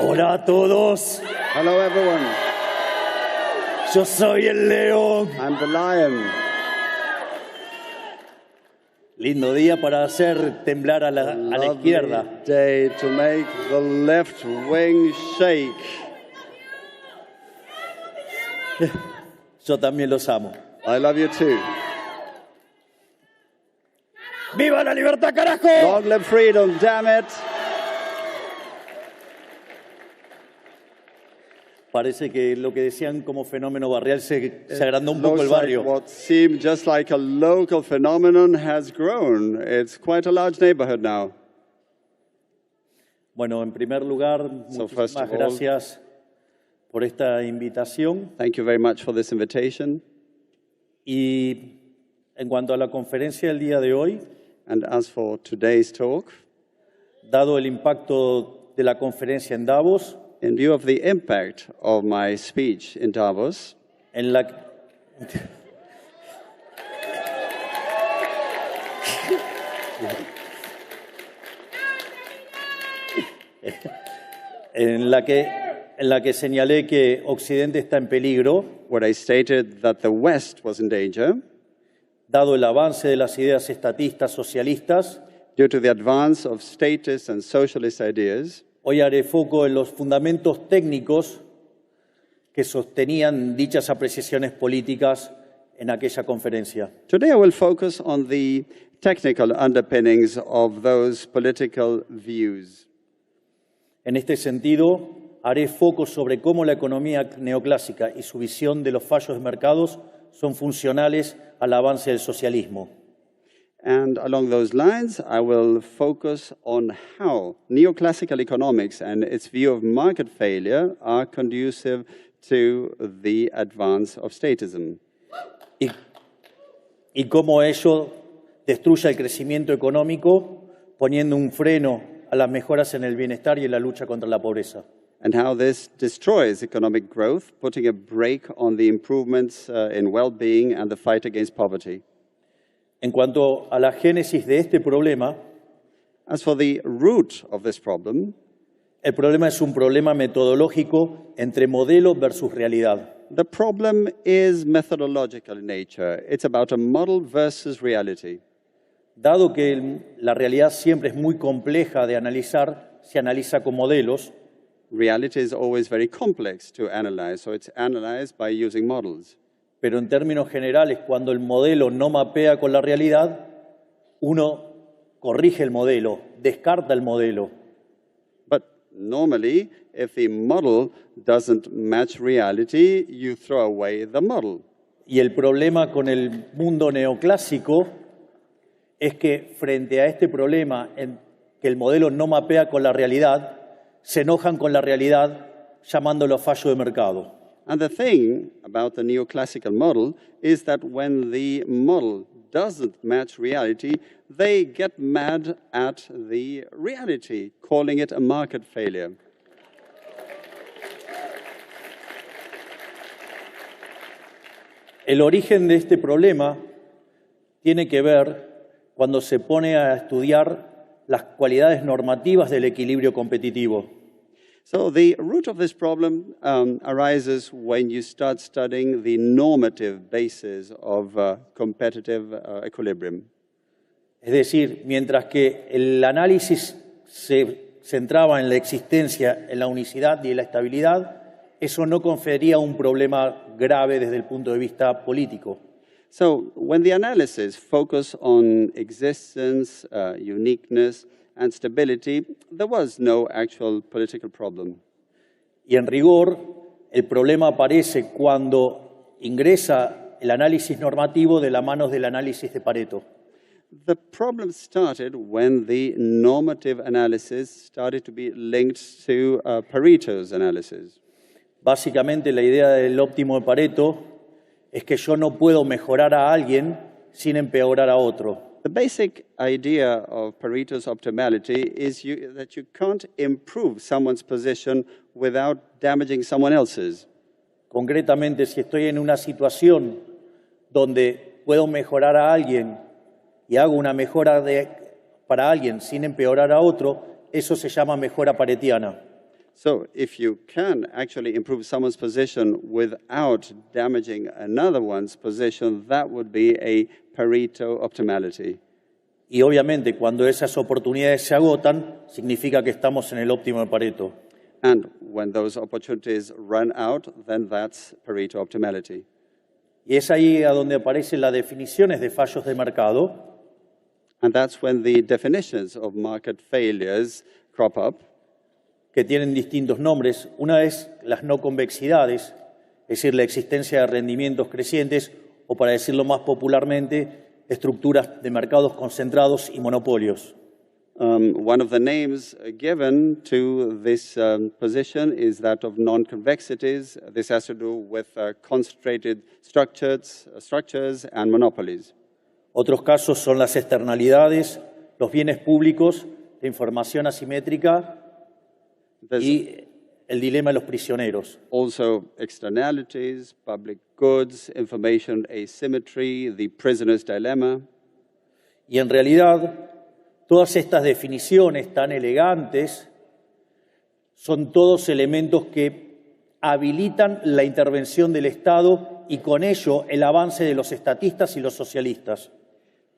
Hola a todos. Hello, everyone. Yo soy el león. I'm the lion. Lindo día para hacer temblar a la izquierda. Lovely day to make the left wing shake. Yo también los amo. I love you too. ¡Viva la libertad, carajo! Long live freedom, damn it. Parece que lo que decían como fenómeno barrial se agrandó un poco Looks el like barrio. what seemed just like a local phenomenon has grown. It's quite a large neighborhood now. Bueno, en primer lugar, first muchísimas of all, gracias por esta invitación. Thank you very much for this invitation. Y en cuanto a la conferencia del día de hoy, And as for today's talk, dado el impacto de la conferencia en Davos, in view of the impact of my speech in Davos, en la en la que señalé que Occidente está en peligro, where I stated that the West was in danger dado el avance de las ideas estatistas socialistas, due to the advance of statist and socialist ideas. hoy haré foco en los fundamentos técnicos que sostenían dichas apreciaciones políticas en aquella conferencia. Today I will focus on the technical underpinnings of those political views. En este sentido, haré foco sobre cómo la economía neoclásica y su visión de los fallos de mercados son funcionales al avance del socialismo. And along those lines, I will focus on how neoclassical economics and its view of market failure are conducive to the advance of statism. Y cómo ello destruye el crecimiento económico, poniendo un freno a las mejoras en el bienestar y en la lucha contra la pobreza. And how this destroys economic growth, putting a brake on the improvements in well-being and the fight against poverty. En cuanto a la génesis de este problema, As for the root of this problem, el problema es un problema metodológico entre modelo versus realidad. the problem is methodological in nature. It's about a model versus reality. Dado que la realidad siempre es muy compleja de analizar, se analiza con modelos, Reality is always very complex to analyze, so it's analyzed by using models. pero en términos generales, cuando el modelo no mapea con la realidad, uno corrige el modelo, descarta el modelo. But normally, if the model doesn't match reality, you throw away the model. Y el problema con el mundo neoclásico es que frente a este problema en que el modelo no mapea con la realidad, se enojan con la realidad llamándolo fallo de mercado. And the thing about the neoclassical model is that when the model doesn't match reality, they get mad at the reality, calling it a market failure. El origen de este problema tiene que ver cuando se pone a estudiar las cualidades normativas del equilibrio competitivo. So the root of this problem arises when you start studying the normative basis of competitive equilibrium. Es decir, mientras que el análisis se centraba en la existencia, en la unicidad y en la estabilidad, eso no confería un problema grave desde el punto de vista político. So when the analysis focused on existence, uniqueness, and stability, there was no actual political problem. Y en rigor, el problema aparece cuando ingresa el análisis normativo de la mano del análisis de Pareto. The problem started when the normative analysis started to be linked to Pareto's analysis. Básicamente, la idea del óptimo de Pareto es que yo no puedo mejorar a alguien sin empeorar a otro. The basic idea of Pareto's optimality is that you can't improve someone's position without damaging someone else's. Concretamente, si estoy en una situación donde puedo mejorar a alguien y hago una mejora para alguien sin empeorar a otro, eso se llama mejora paretiana. So if you can actually improve someone's position without damaging another one's position, that would be a Pareto optimality. Y obviamente cuando esas oportunidades se agotan, significa que estamos en el óptimo de Pareto. And when those opportunities run out, then that's Pareto optimality. Y es ahí a donde aparecen las definiciones de fallos de mercado, And that's when the definitions of market failures crop up. que tienen distintos nombres. Una es las no convexidades, es decir, la existencia de rendimientos crecientes, o para decirlo más popularmente, estructuras de mercados concentrados y monopolios. One of the names given to this position is that of non-convexities. This has to do with concentrated structures and monopolies. Otros casos son las externalidades, los bienes públicos, la información asimétrica y el dilema de los prisioneros. Also externalities, public goods, information asymmetry, the prisoner's dilemma. Y en realidad, todas estas definiciones tan elegantes son todos elementos que habilitan la intervención del Estado y con ello el avance de los estatistas y los socialistas.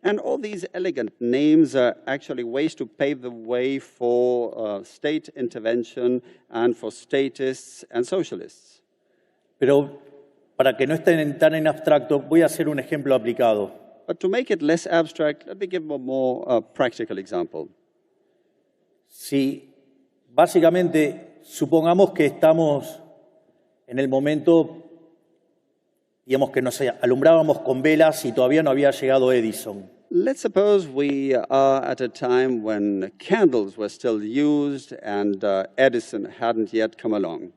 And all these elegant names are actually ways to pave the way for state intervention and for statists and socialists. Pero para que no estén tan en abstracto, voy a hacer un ejemplo aplicado. But to make it less abstract, let me give a more practical example. Si básicamente supongamos que estamos en el momento, digamos que nos alumbrábamos con velas y todavía no había llegado Edison. Let's suppose we are at a time when candles were still used and Edison hadn't yet come along.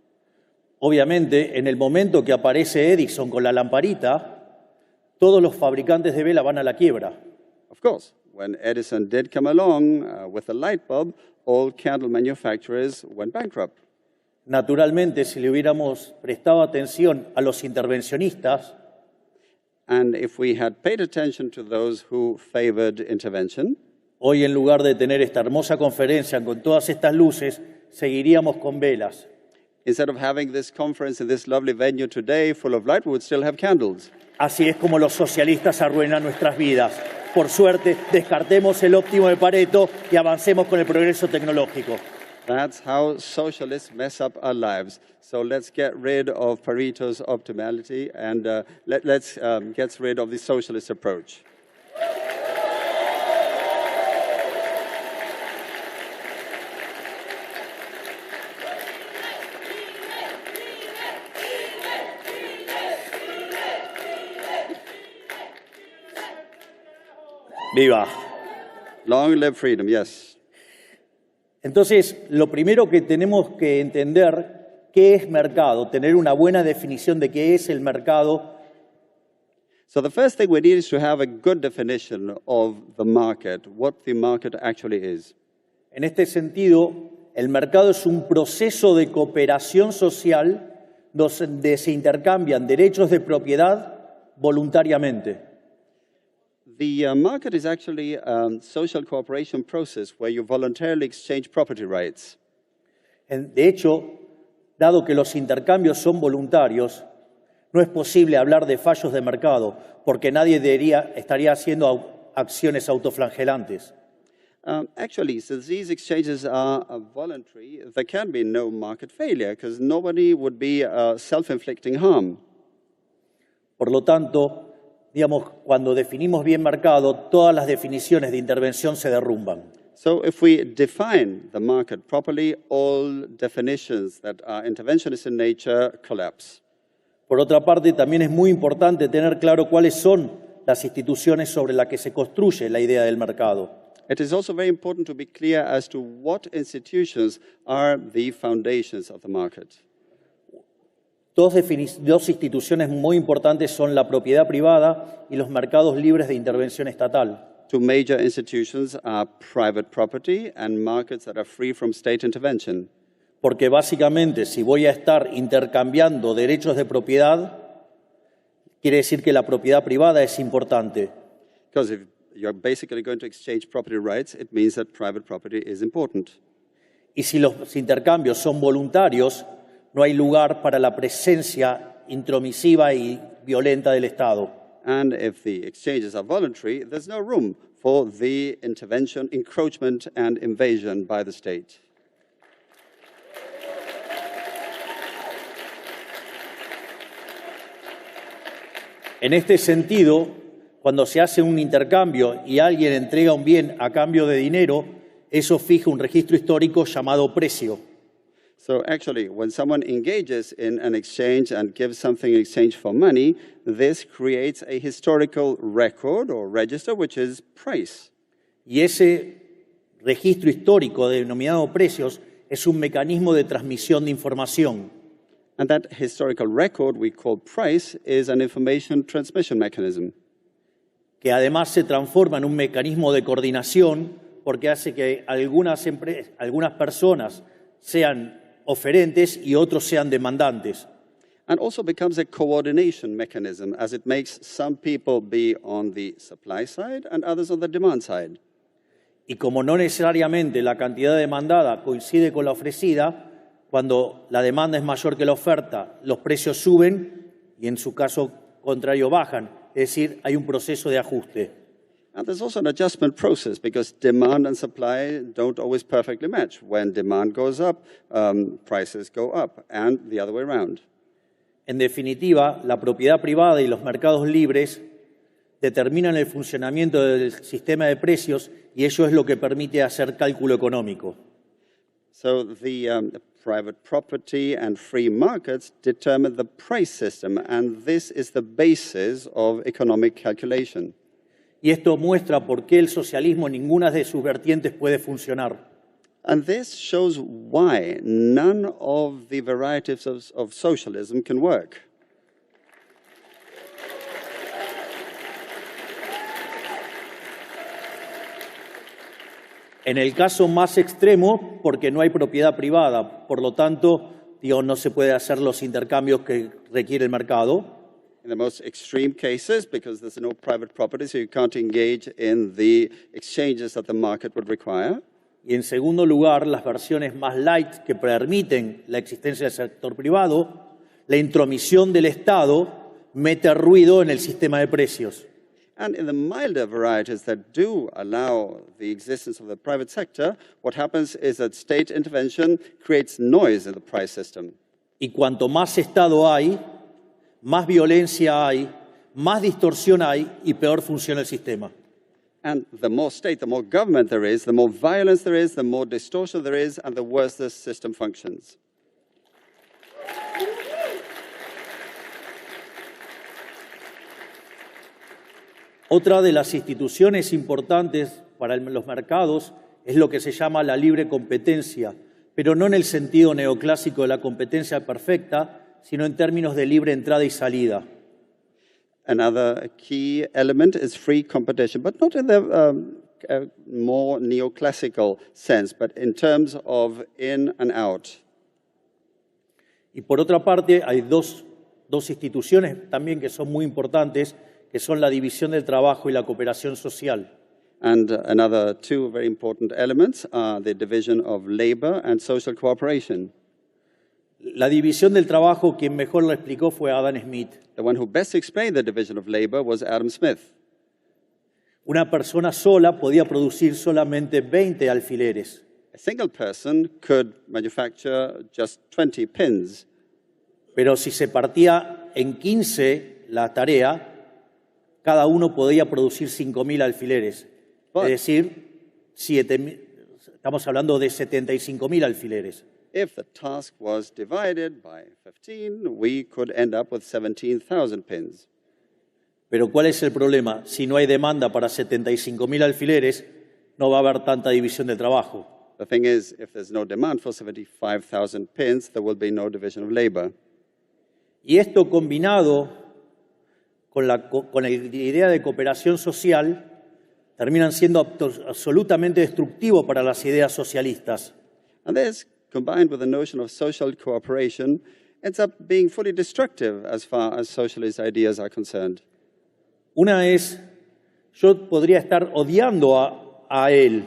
Obviamente, en el momento que aparece Edison con la lamparita, todos los fabricantes de vela van a la quiebra. Of course, when Edison did come along with a light bulb, all candle manufacturers went bankrupt. Naturalmente, si le hubiéramos prestado atención a los intervencionistas, And if we had paid attention to those who favored intervention, hoy en lugar de tener esta hermosa conferencia con todas estas luces, seguiríamos con velas. instead of having this conference in this lovely venue today full of light, we would still have candles. Así es como los socialistas arruinan nuestras vidas. Por suerte, descartemos el óptimo de Pareto y avancemos con el progreso tecnológico. That's how socialists mess up our lives. So let's get rid of Pareto's optimality and let's get rid of the socialist approach. ¡Viva! Long live freedom, yes. Entonces, lo primero que tenemos que entender, ¿qué es mercado? Tener una buena definición de qué es el mercado. So the first thing we need is to have a good definition of the market, what the market actually is. En este sentido, el mercado es un proceso de cooperación social donde se intercambian derechos de propiedad voluntariamente. The market is actually a social cooperation process where you voluntarily exchange property rights. De hecho, dado que los intercambios son voluntarios, no es posible hablar de fallos de mercado, porque nadie estaría haciendo acciones autoflagelantes. Actually, since these exchanges are voluntary, there can be no market failure because nobody would be self-inflicting harm. Por lo tanto, digamos, cuando definimos bien mercado, todas las definiciones de intervención se derrumban. So if we define the market properly, all definitions that are interventionist in nature collapse. Por otra parte, también es muy importante tener claro cuáles son las instituciones sobre las que se construye la idea del mercado. It is also very important to be clear as to what institutions are the foundations of the market. Dos instituciones muy importantes son la propiedad privada y los mercados libres de intervención estatal. Two major institutions are private property and markets that are free from state intervention. Porque básicamente, si voy a estar intercambiando derechos de propiedad, quiere decir que la propiedad privada es importante. Because if you're basically going to exchange property rights, it means that private property is important. Y si los intercambios son voluntarios, no hay lugar para la presencia intromisiva y violenta del Estado. And if the exchanges are voluntary, there's no room for the intervention, encroachment, and invasion by the state. En este sentido, cuando se hace un intercambio y alguien entrega un bien a cambio de dinero, eso fija un registro histórico llamado precio. So actually, when someone engages in an exchange and gives something in exchange for money, this creates a historical record or register, which is price. Y ese registro histórico denominado precios es un mecanismo de transmisión de información. And that historical record we call price is an information transmission mechanism. Que además se transforma en un mecanismo de coordinación porque hace que algunas personas sean oferentes y otros sean demandantes. And also becomes a coordination mechanism as it makes some people be on the supply side and others on the demand side. Y como no necesariamente la cantidad demandada coincide con la ofrecida, cuando la demanda es mayor que la oferta, los precios suben y en su caso contrario bajan. Es decir, hay un proceso de ajuste. And there's also an adjustment process because demand and supply don't always perfectly match. When demand goes up, prices go up, and the other way around. En definitiva, la propiedad privada y los mercados libres determinan el funcionamiento del sistema de precios y ello es lo que permite hacer cálculo económico. So the private property and free markets determine the price system, and this is the basis of economic calculation. Y esto muestra por qué el socialismo en ninguna de sus vertientes puede funcionar. And this shows why none of the varieties of socialism can work. En el caso más extremo, porque no hay propiedad privada, por lo tanto, no se puede hacer los intercambios que requiere el mercado. In the most extreme cases, because there's no private property, so you can't engage in the exchanges that the market would require. Y en segundo lugar, las versiones más light que permiten la existencia del sector privado, la intromisión del Estado mete ruido en el sistema de precios. And in the milder varieties that do allow the existence of the private sector, what happens is that state intervention creates noise in the price system. Y cuanto más Estado hay, más violencia hay, más distorsión hay y peor funciona el sistema. And the more state, the more government there is, the more violence there is, the more distortion there is, and the worse the system functions. Otra de las instituciones importantes para los mercados es lo que se llama la libre competencia, pero no en el sentido neoclásico de la competencia perfecta, sino en términos de libre entrada y salida. Another key element is free competition, but not in the more neoclassical sense, but in terms of in and out. Y por otra parte, hay dos instituciones también que son muy importantes, que son la división del trabajo y la cooperación social. And another two very important elements are the division of labor and social cooperation. La división del trabajo, quien mejor lo explicó fue Adam Smith. The one who best explained the division of labor was Adam Smith. Una persona sola podía producir solamente 20 alfileres. A single person could manufacture just 20 pins. Pero si se partía en 15 la tarea, cada uno podía producir 5.000 alfileres. Es decir, estamos hablando de 75.000 alfileres. If the task was divided by 15, we could end up with 17,000 pins. Pero ¿cuál es el problema? Si no hay demanda para 75.000 alfileres, no va a haber tanta división del trabajo. The thing is, if there's no demand for 75,000 pins, there will be no division of labor. Y esto combinado con la idea de cooperación social terminan siendo absolutamente destructivos para las ideas socialistas. And this, combined with the notion of social cooperation, ends up being fully destructive as far as socialist ideas are concerned. Una es, yo podría estar odiando a él,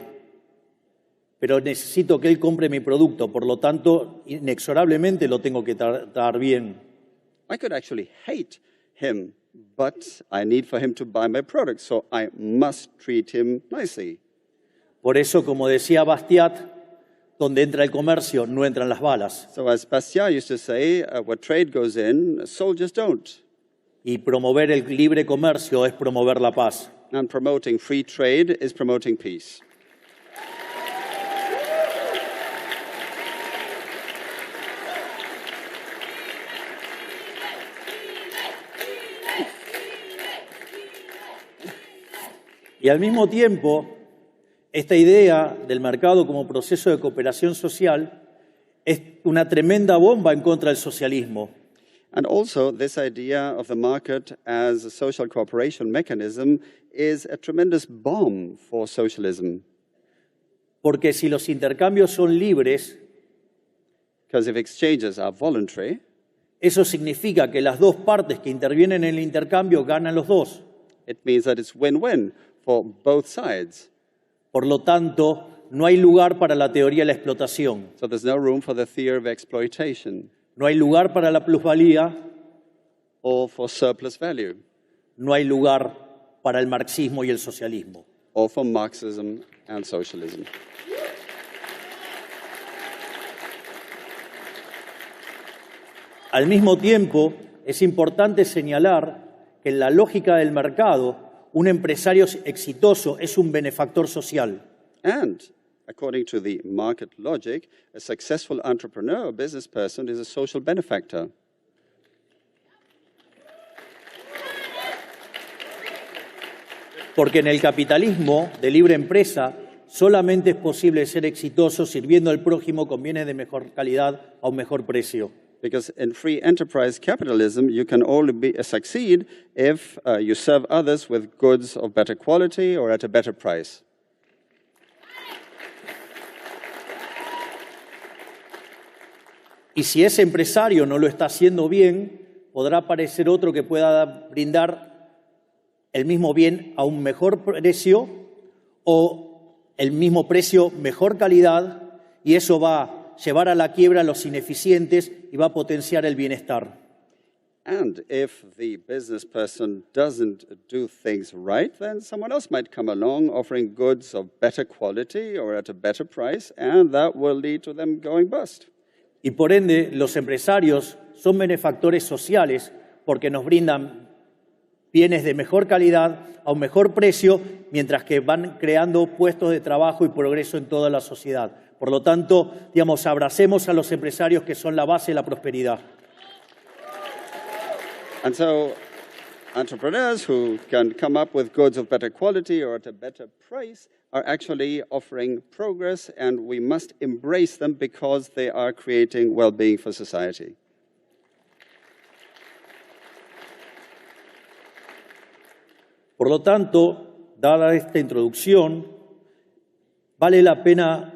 pero necesito que él compre mi producto, por lo tanto, inexorablemente lo tengo que tratar bien. I could actually hate him, but I need for him to buy my product, so I must treat him nicely. Por eso, como decía Bastiat, donde entra el comercio, no entran las balas. So as Bastiat used to say, where trade goes in, soldiers don't. Y promover el libre comercio es promover la paz. And promoting free trade is promoting peace. Y al mismo tiempo, esta idea del mercado como proceso de cooperación social es una tremenda bomba en contra del socialismo. And also, this idea of the market as a social cooperation mechanism is a tremendous bomb for socialism. Porque si los intercambios son libres, Because if exchanges are voluntary, eso significa que las dos partes que intervienen en el intercambio ganan los dos. it means that it's win-win for both sides. Por lo tanto, no hay lugar para la teoría de la explotación, So there's no room for the theory of exploitation no hay lugar para la plusvalía, or for surplus value no hay lugar para el marxismo y el socialismo. or for Marxism and socialism. Al mismo tiempo, es importante señalar que en la lógica del mercado, un empresario exitoso es un benefactor social. And according to the market logic, a successful entrepreneur or business person is a social benefactor. Porque en el capitalismo de libre empresa solamente es posible ser exitoso sirviendo al prójimo con bienes de mejor calidad a un mejor precio. Because in free enterprise capitalism, you can only succeed if you serve others with goods of better quality or at a better price. Y si ese empresario no lo está haciendo bien, podrá aparecer otro que pueda brindar el mismo bien a un mejor precio o el mismo precio, mejor calidad, y eso va a llevar a la quiebra a los ineficientes y va a potenciar el bienestar. And if the business person doesn't do things right, then someone else might come along offering goods of better quality or at a better price, and that will lead to them going bust. Y por ende, los empresarios son benefactores sociales porque nos brindan bienes de mejor calidad a un mejor precio, mientras que van creando puestos de trabajo y progreso en toda la sociedad. Por lo tanto, digamos, abracemos a los empresarios que son la base de la prosperidad. And so entrepreneurs who can come up with goods of better quality or at a better price are actually offering progress, and we must embrace them because they are creating well-being for society. Por lo tanto, dada esta introducción, vale la pena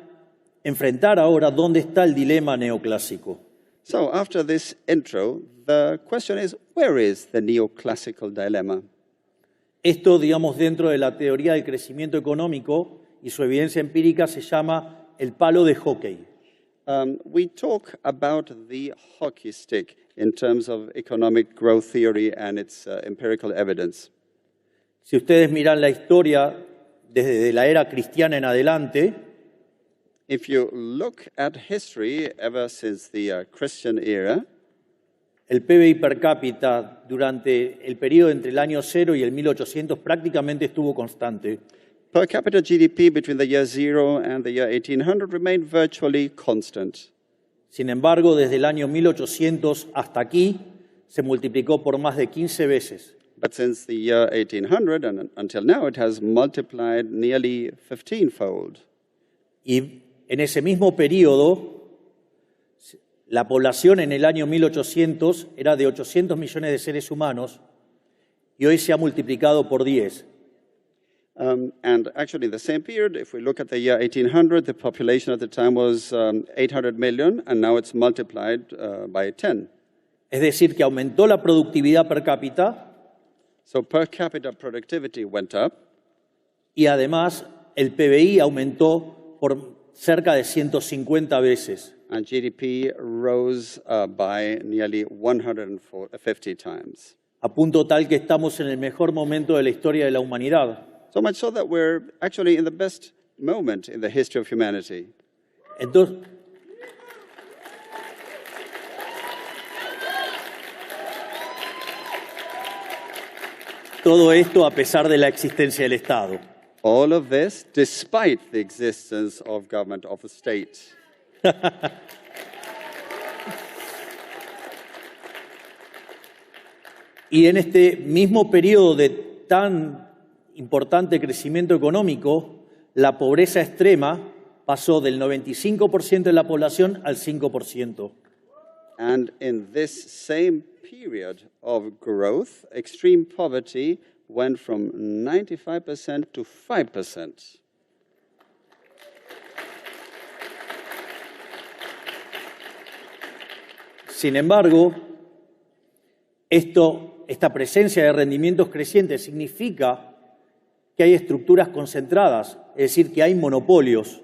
enfrentar ahora dónde está el dilema neoclásico. So after this intro, the question is, where is the neoclassical dilemma? Esto, digamos, dentro de la teoría del crecimiento económico y su evidencia empírica se llama el palo de hockey. We talk about the hockey stick in terms of economic growth theory and its empirical evidence. Si ustedes miran la historia desde la era cristiana en adelante, If you look at history ever since the Christian era, el PBI per cápita durante el periodo entre el año 0 y el 1800 prácticamente estuvo constante. per capita GDP between the year 0 and the year 1800 remained virtually constant. Sin embargo, desde el año 1800 hasta aquí se multiplicó por más de 15 veces. But since the year 1800 and until now, it has multiplied nearly 15-fold. Y en ese mismo periodo, la población en el año 1800 era de 800 millones de seres humanos y hoy se ha multiplicado por 10. And actually, in the same period, if we look at the year 1800, the population at the time was 800 million, and now it's multiplied by 10. Es decir, que aumentó la productividad per cápita So per capita productivity went up, y además el PBI aumentó por cerca de 150 veces. And GDP rose by nearly 150 times. A punto tal que estamos en el mejor momento de la historia de la humanidad. So much so that we're actually in the best moment in the history of humanity. Entonces, todo esto a pesar de la existencia del Estado. All of this despite the existence of government, of the state. Y en este mismo periodo de tan importante crecimiento económico, la pobreza extrema pasó del 95% de la población al 5%. And in this same period of growth, extreme poverty went from 95% to 5%. Sin embargo, esta presencia de rendimientos crecientes significa que hay estructuras concentradas, es decir, que hay monopolios.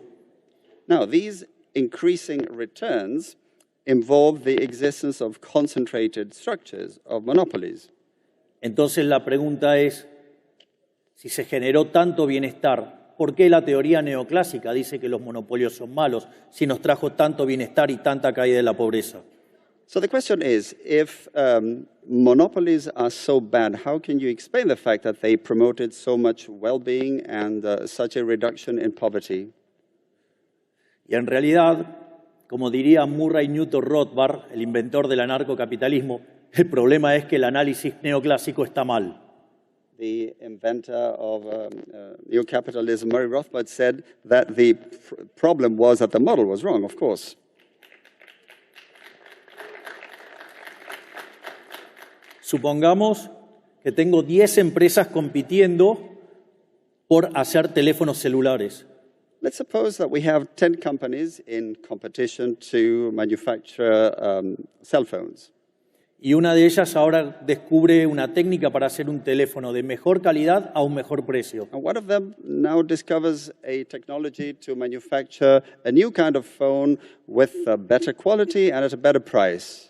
Now, these increasing returns involve the existence of concentrated structures, of monopolies. Entonces la pregunta es, si se generó tanto bienestar, ¿por qué la teoría neoclásica dice que los monopolios son malos si nos trajo tanto bienestar y tanta caída de la pobreza? So the question is, if monopolies are so bad, how can you explain the fact that they promoted so much well-being and such a reduction in poverty? Y en realidad, como diría Murray Newton Rothbard, el inventor del anarcocapitalismo, el problema es que el análisis neoclásico está mal. The inventor of neocapitalism, Murray Rothbard, said that the problem was that the model was wrong, of course. Supongamos que tengo 10 empresas compitiendo por hacer teléfonos celulares. Let's suppose that we have 10 companies in competition to manufacture cell phones. Y una de ellas ahora descubre una técnica para hacer un teléfono de mejor calidad a un mejor precio. And one of them now discovers a technology to manufacture a new kind of phone with a better quality and at a better price.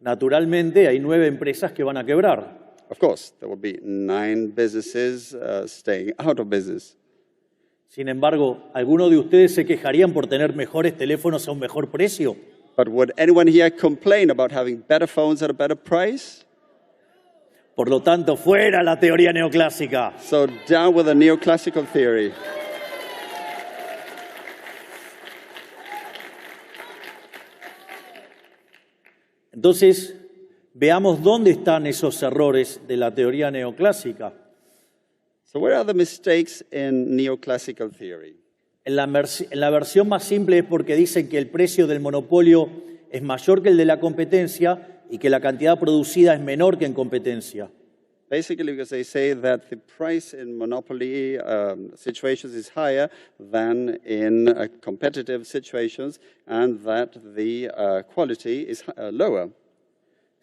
Naturalmente, hay 9 empresas que van a quebrar. Of course, there will be 9 businesses staying out of business. Sin embargo, ¿alguno de ustedes se quejarían por tener mejores teléfonos a un mejor precio? But would anyone here complain about having better phones at a better price? Por lo tanto, fuera la teoría neoclásica. So down with the neoclassical theory. Entonces, veamos dónde están esos errores de la teoría neoclásica. So where are the mistakes in neoclassical theory? En la versión más simple es porque dicen que el precio del monopolio es mayor que el de la competencia y que la cantidad producida es menor que en competencia. Basically, because they say that the price in monopoly situations is higher than in competitive situations, and that the quality is lower.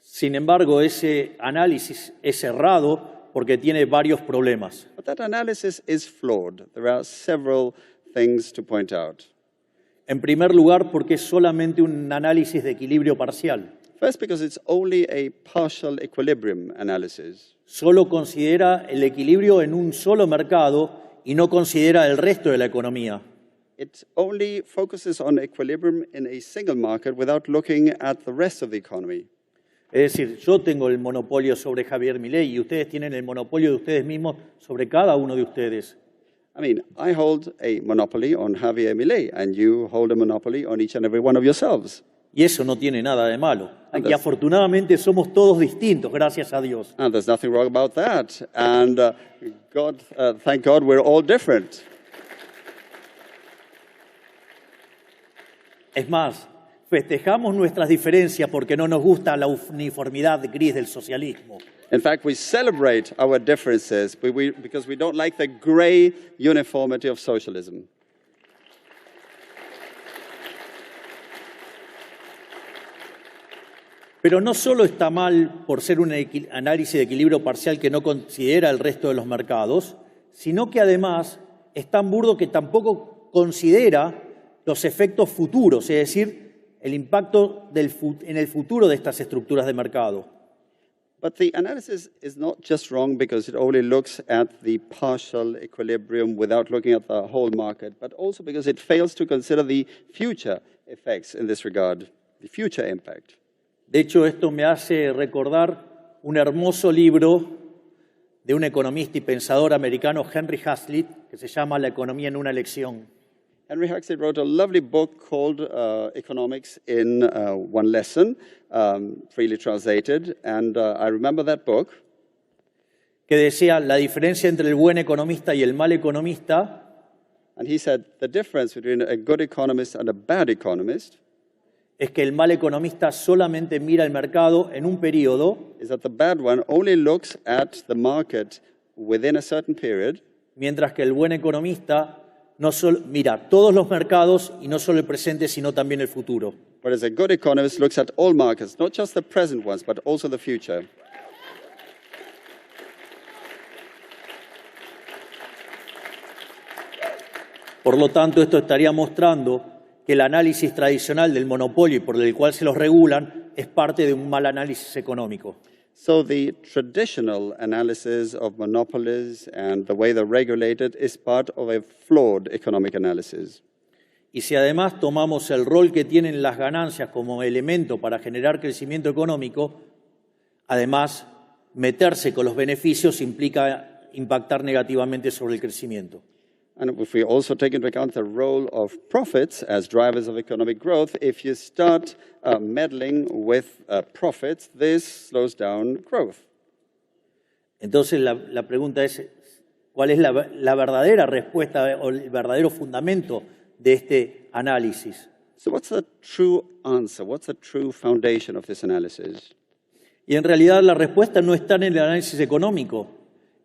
Sin embargo, ese análisis es errado porque tiene varios problemas. But that analysis is flawed. There are several things to point out. En primer lugar, porque es solamente un análisis de equilibrio parcial. First, because it's only a partial equilibrium analysis. Solo considera el equilibrio en un solo mercado y no considera el resto de la economía. It only focuses on equilibrium in a single market without looking at the rest of the economy. Es decir, yo tengo el monopolio sobre Javier Milei y ustedes tienen el monopolio de ustedes mismos sobre cada uno de ustedes. I mean, I hold a monopoly on Javier Milei, and you hold a monopoly on each and every one of yourselves. Y eso no tiene nada de malo. Aquí afortunadamente somos todos distintos, gracias a Dios. And there's nothing wrong about that. And thank God, we're all different. Es más, festejamos nuestras diferencias porque no nos gusta la uniformidad gris del socialismo. In fact, we celebrate our differences because we don't like the gray uniformity of socialism. Pero no solo está mal por ser un análisis de equilibrio parcial que no considera el resto de los mercados, sino que además es tan burdo que tampoco considera los efectos futuros, es decir, el impacto en el futuro de estas estructuras de mercado. But the analysis is not just wrong because it only looks at the partial equilibrium without looking at the whole market, but also because it fails to consider the future effects in this regard, the future impact. De hecho, esto me hace recordar un hermoso libro de un economista y pensador americano, Henry Hazlitt, que se llama La economía en una lección. Henry Hazlitt wrote a lovely book called Economics in One Lesson, freely translated, and I remember that book. Que decía la diferencia entre el buen economista y el mal economista. And he said the difference between a good economist and a bad economist es que el mal economista solamente mira el mercado en un periodo, is that the bad one only looks at the market within a certain period, mientras que el buen economista no solo mira todos los mercados y no solo el presente, sino también el futuro. whereas a good economist looks at all markets, not just the present ones, but also the future. Por lo tanto, esto estaría mostrando que el análisis tradicional del monopolio y por el cual se los regulan es parte de un mal análisis económico. So the traditional analysis of monopolies and the way they're regulated is part of a flawed economic analysis. Y si además tomamos el rol que tienen las ganancias como elemento para generar crecimiento económico, además, meterse con los beneficios implica impactar negativamente sobre el crecimiento. And if we also take into account the role of profits as drivers of economic growth, if you start meddling with profits, this slows down growth. Entonces la pregunta es, ¿cuál es la verdadera respuesta o el verdadero fundamento de este análisis? So what's the true answer? What's the true foundation of this analysis? Y en realidad la respuesta no está en el análisis económico,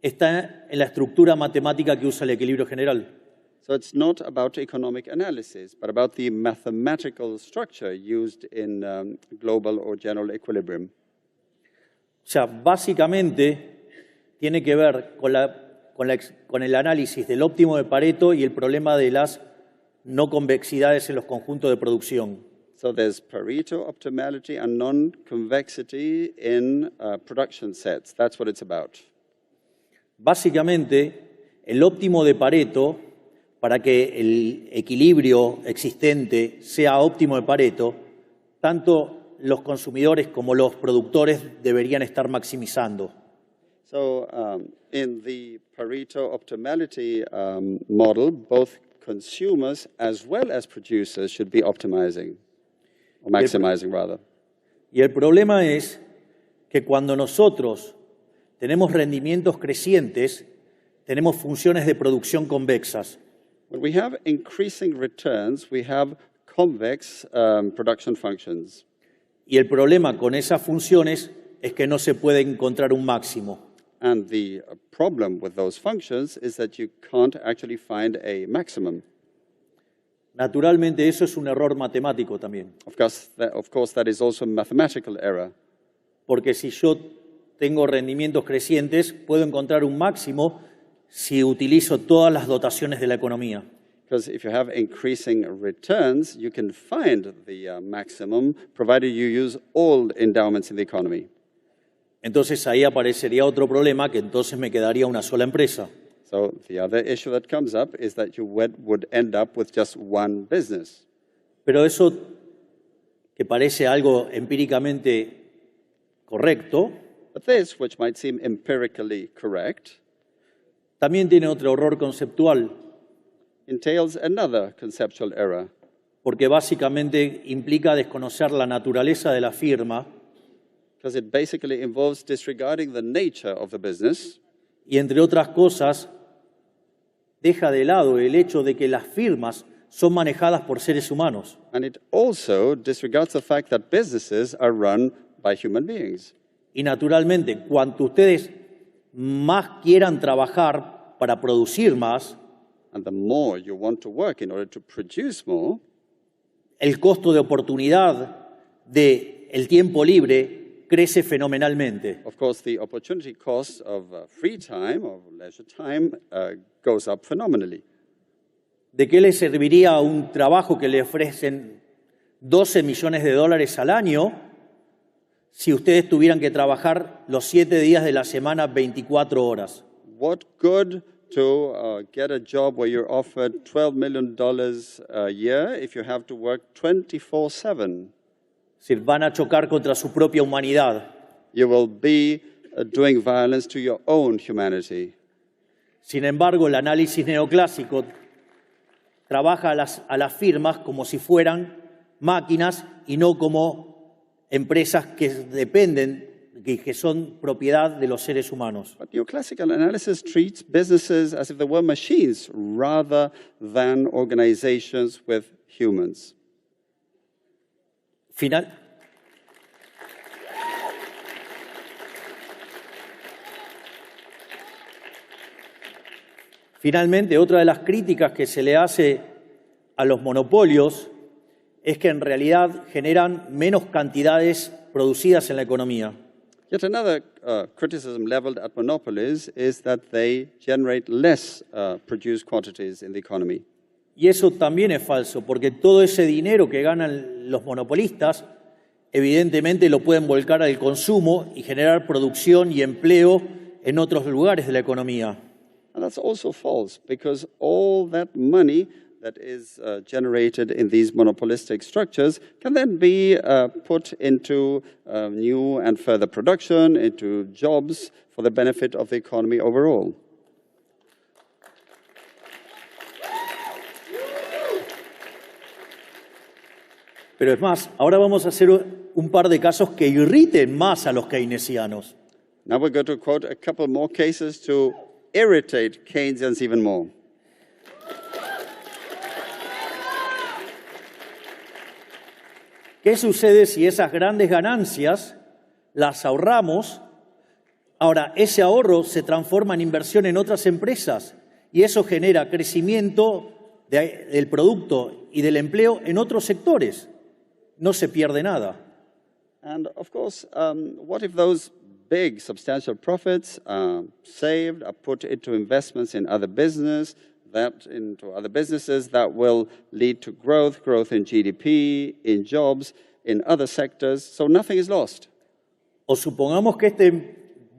está en la estructura matemática que usa el equilibrio general. So it's not about economic analysis, but about the mathematical structure used in global or general equilibrium. O sea, básicamente tiene que ver con el análisis del óptimo de Pareto y el problema de las no convexidades en los conjuntos de producción. So there's Pareto optimality and non-convexity in production sets. That's what it's about. Básicamente, el óptimo de Pareto, para que el equilibrio existente sea óptimo de Pareto, tanto los consumidores como los productores deberían estar maximizando. So in the Pareto optimality model, both consumers as well as producers should be optimizing, or maximizing rather. Y el problema es que cuando nosotros tenemos rendimientos crecientes, tenemos funciones de producción convexas. When we have increasing returns, we have convex production functions. Y el problema con esas funciones es que no se puede encontrar un máximo. And the problem with those functions is that you can't actually find a maximum. Naturalmente, eso es un error matemático también. Of course, that is also a mathematical error. Porque si yo tengo rendimientos crecientes, puedo encontrar un máximo si utilizo todas las dotaciones de la economía. Because if you have increasing returns, you can find the maximum, provided you use all endowments in the economy. Entonces ahí aparecería otro problema, que entonces me quedaría una sola empresa. So the other issue that comes up is that you would end up with just one business. Pero eso, que parece algo empíricamente correcto, But this, which might seem empirically correct, también tiene otro error conceptual, entails another conceptual error. porque básicamente implica desconocer la naturaleza de la firma Because it basically involves disregarding the nature of the business, y, entre otras cosas, deja de lado el hecho de que las firmas son manejadas por seres humanos. and it also disregards the fact that businesses are run by human beings. Y naturalmente, cuanto ustedes más quieran trabajar para producir más, And the more you want to work in order to produce more, el costo de oportunidad del tiempo libre crece fenomenalmente. of course, the opportunity cost of free time or leisure time goes up phenomenally. ¿De qué le serviría un trabajo que le ofrecen 12 millones de dólares al año si ustedes tuvieran que trabajar los 7 días de la semana 24 horas? What good to get a job where you're offered $12 million a year if you have to work 24/7? Es decir, van a chocar contra su propia humanidad. You will be doing violence to your own humanity. Sin embargo, el análisis neoclásico trabaja a las firmas como si fueran máquinas y no como empresas que dependen, que son propiedad de los seres humanos. But neoclassical analysis treats businesses as if they were machines rather than organizations with humans. Finalmente, otra de las críticas que se le hace a los monopolios es que en realidad generan menos cantidades producidas en la economía. Yet another criticism leveled at monopolies is that they generate less produced quantities in the economy. Y eso también es falso, porque todo ese dinero que ganan los monopolistas, evidentemente lo pueden volcar al consumo y generar producción y empleo en otros lugares de la economía. And that's also false, because all that money that is generated in these monopolistic structures can then be put into new and further production, into jobs for the benefit of the economy overall. Pero es más, ahora vamos a hacer un par de casos que irriten más a los keynesianos. Now we're going to quote a couple more cases to irritate Keynesians even more. ¿Qué sucede si esas grandes ganancias las ahorramos? Ahora, ese ahorro se transforma en inversión en otras empresas y eso genera crecimiento del producto y del empleo en otros sectores. No se pierde nada. And of course, what if those big, substantial profits are saved, are put into investments in other businesses that will lead to growth in GDP, in jobs, in other sectors, so nothing is lost. O supongamos que este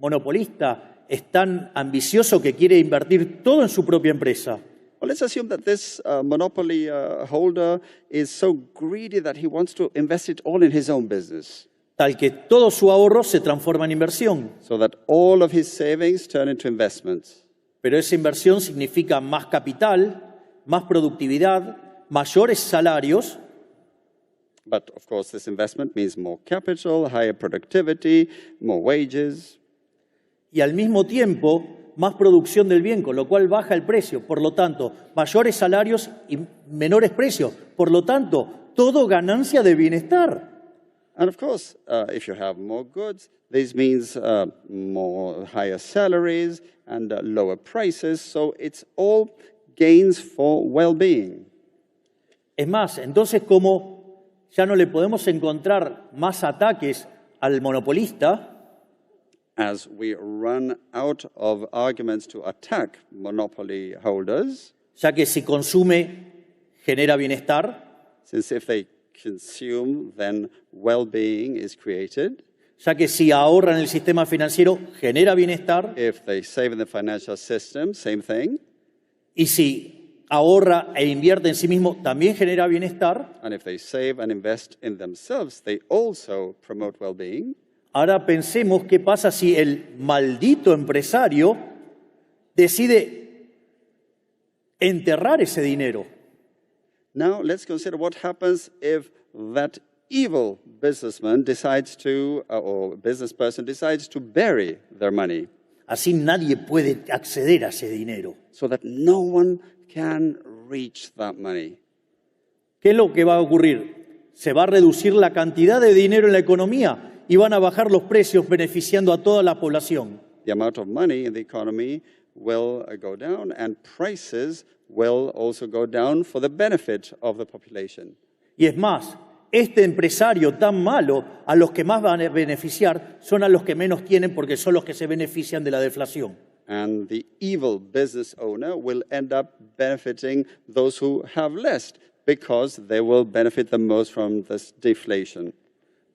monopolista es tan ambicioso que quiere invertir todo en su propia empresa. Well, let's assume that this monopoly holder is so greedy that he wants to invest it all in his own business. Tal que todo su ahorro se transforma en inversión. So that all of his savings turn into investments. Pero esa inversión significa más capital, más productividad, mayores salarios. But of course, this investment means more capital, higher productivity, more wages. Y al mismo tiempo, más producción del bien, con lo cual baja el precio. Por lo tanto, mayores salarios y menores precios. Por lo tanto, todo ganancia de bienestar. And of course, if you have more goods, this means more higher salaries and lower prices. So it's all gains for well-being. Es más, entonces como ya no le podemos encontrar más ataques al monopolista, as we run out of arguments to attack monopoly holders, ya que si consume genera bienestar, since if they consume, then well-being is created. Ya que si ahorra en el sistema financiero genera bienestar. If they save in the financial system, same thing. Y si ahorra e invierte en sí mismo, también genera bienestar. And if they save and invest in themselves, they also promote well-being. Ahora pensemos qué pasa si el maldito empresario decide enterrar ese dinero. Now let's consider what happens if that evil businessman decides to, or business person decides to bury their money. Así nadie puede acceder a ese dinero. So that no one can reach that money. ¿Qué es lo que va a ocurrir? Se va a reducir la cantidad de dinero en la economía y van a bajar los precios beneficiando a toda la población. The amount of money in the economy will go down and prices will also go down for the benefit of the population. Y es más, este empresario tan malo, a los que más van a beneficiar son a los que menos tienen porque son los que se benefician de la deflación. And the evil business owner will end up benefiting those who have less because they will benefit the most from this deflation.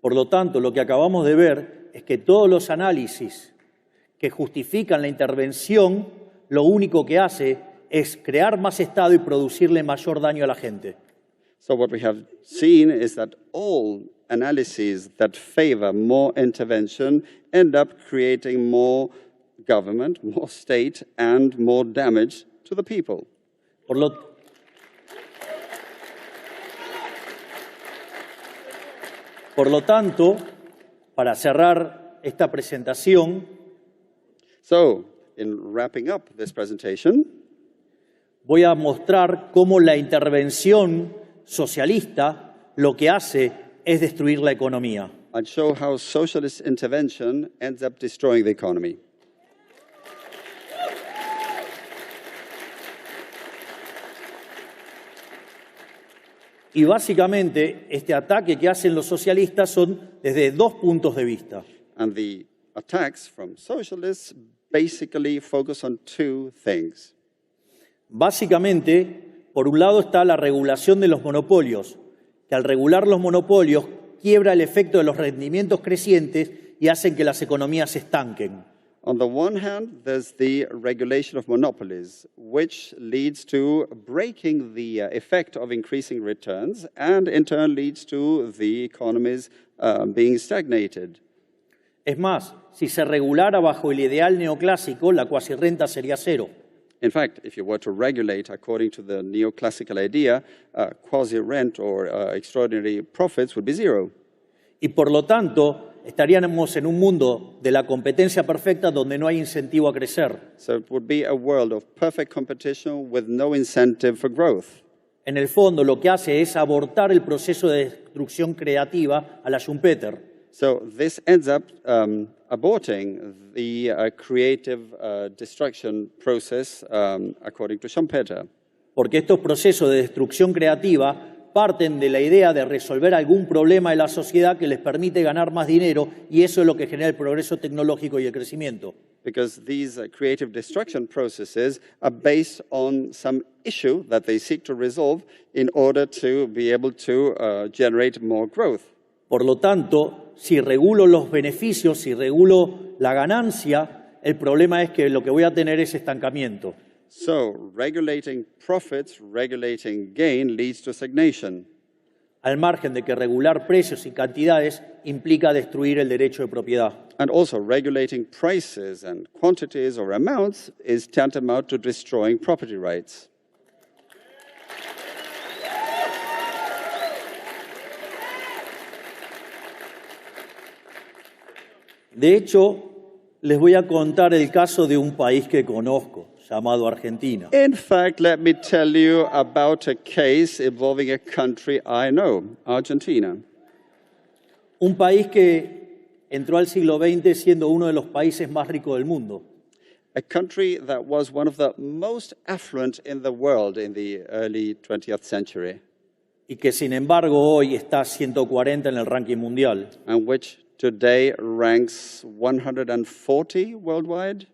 Por lo tanto, lo que acabamos de ver es que todos los análisis que justifican la intervención, lo único que hace es crear más Estado y producirle mayor daño a la gente. So what we have seen is that all analyses that favor more intervention end up creating more government, more state, and more damage to the people. Por lo tanto, para cerrar esta presentación, So, in wrapping up this presentation, voy a mostrar cómo la intervención socialista lo que hace es destruir la economía. I'd show how socialist intervention ends up destroying the economy. Y básicamente este ataque que hacen los socialistas son desde dos puntos de vista. And the attacks from socialists basically focus on two things. Básicamente, por un lado está la regulación de los monopolios, que al regular los monopolios quiebra el efecto de los rendimientos crecientes y hacen que las economías se estanquen. On the one hand, there's the regulation of monopolies, which leads to breaking the effect of increasing returns and in turn leads to the economies being stagnated. Es más, si se regulara bajo el ideal neoclásico, la cuasirrenta sería cero. In fact, if you were to regulate according to the neoclassical idea, quasi-rent or extraordinary profits would be zero. Y por lo tanto, estaríamos en un mundo de la competencia perfecta donde no hay incentivo a crecer. So it would be a world of perfect competition with no incentive for growth. En el fondo, lo que hace es abortar el proceso de destrucción creativa a la Schumpeter. So this ends up aborting the creative destruction process according to Schumpeter. Porque estos procesos de destrucción creativa parten de la idea de resolver algún problema de la sociedad que les permite ganar más dinero y eso es lo que genera el progreso tecnológico y el crecimiento. Because these creative destruction processes are based on some issue that they seek to resolve in order to be able to generate more growth. Por lo tanto, si regulo los beneficios, si regulo la ganancia, el problema es que lo que voy a tener es estancamiento. So, regulating profits, regulating gain leads to stagnation. Al margen de que regular precios y cantidades implica destruir el derecho de propiedad. And also, regulating prices and quantities or amounts is tantamount to destroying property rights. De hecho, les voy a contar el caso de un país que conozco, llamado Argentina. In fact, let me tell you about a case involving a country I know, Argentina. Un país que entró al siglo XX siendo uno de los países más ricos del mundo. A country that was one of the most affluent in the world in the early 20th century. Y que sin embargo hoy está 140 en el ranking mundial. And which today ranks 140 worldwide.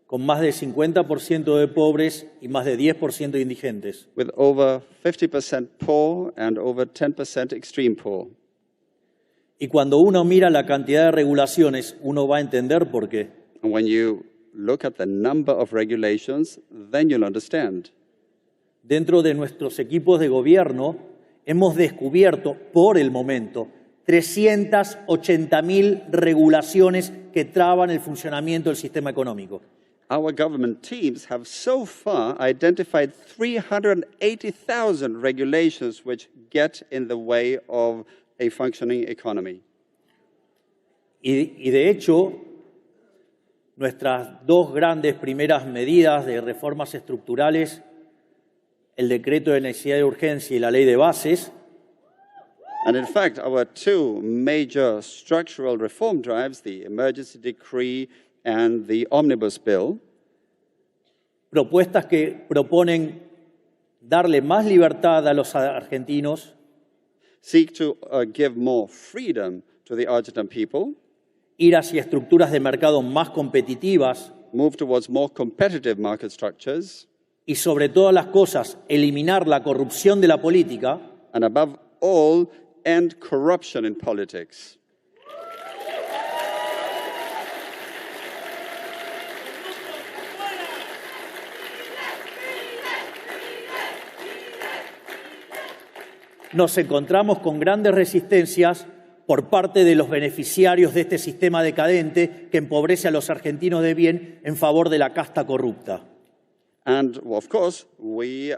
Con más de 50% de pobres y más de 10% de indigentes. With over 50% poor and over 10% extreme poor. Y cuando uno mira la cantidad de regulaciones, uno va a entender por qué. And when you look at the number of regulations, then you'll understand. Dentro de nuestros equipos de gobierno, hemos descubierto, por el momento, 380.000 regulaciones que traban el funcionamiento del sistema económico. Our government teams have so far identified 380,000 regulations which get in the way of a functioning economy. Y de hecho, nuestras dos grandes primeras medidas de reformas estructurales, el decreto de necesidad de urgencia y la ley de bases, And in fact, our two major structural reform drives, the emergency decree and the omnibus bill, propuestas que proponen darle más libertad a los argentinos, seek to give more freedom to the Argentine people, ir hacia estructuras de mercado más competitivas, move towards more competitive market structures, y sobre todas las cosas, eliminar la corrupción de la política, and above all, end corruption in politics. nos encontramos con grandes resistencias por parte de los beneficiarios de este sistema decadente que empobrece a los argentinos de bien en favor de la casta corrupta. And of course, we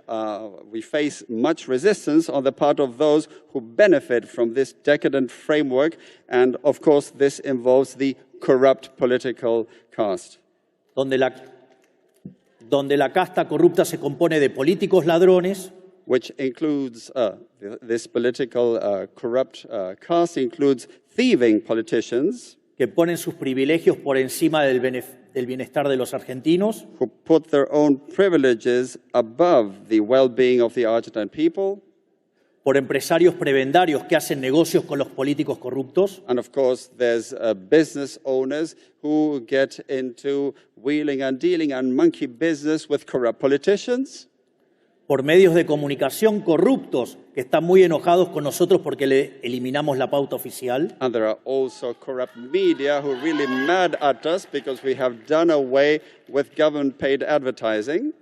face much resistance on the part of those who benefit from this decadent framework. And of course, this involves the corrupt political caste. Donde la casta corrupta se compone de políticos ladrones, which includes, this political corrupt caste includes thieving politicians que ponen sus privilegios por encima del bienestar de los argentinos, who put their own privileges above the well-being of the Argentine people, por empresarios prebendarios que hacen negocios con los políticos corruptos, and of course there's business owners who get into wheeling and dealing and monkey business with corrupt politicians, por medios de comunicación corruptos que están muy enojados con nosotros porque le eliminamos la pauta oficial. and there are also corrupt media who are really mad at us because we have done away with government-paid advertising.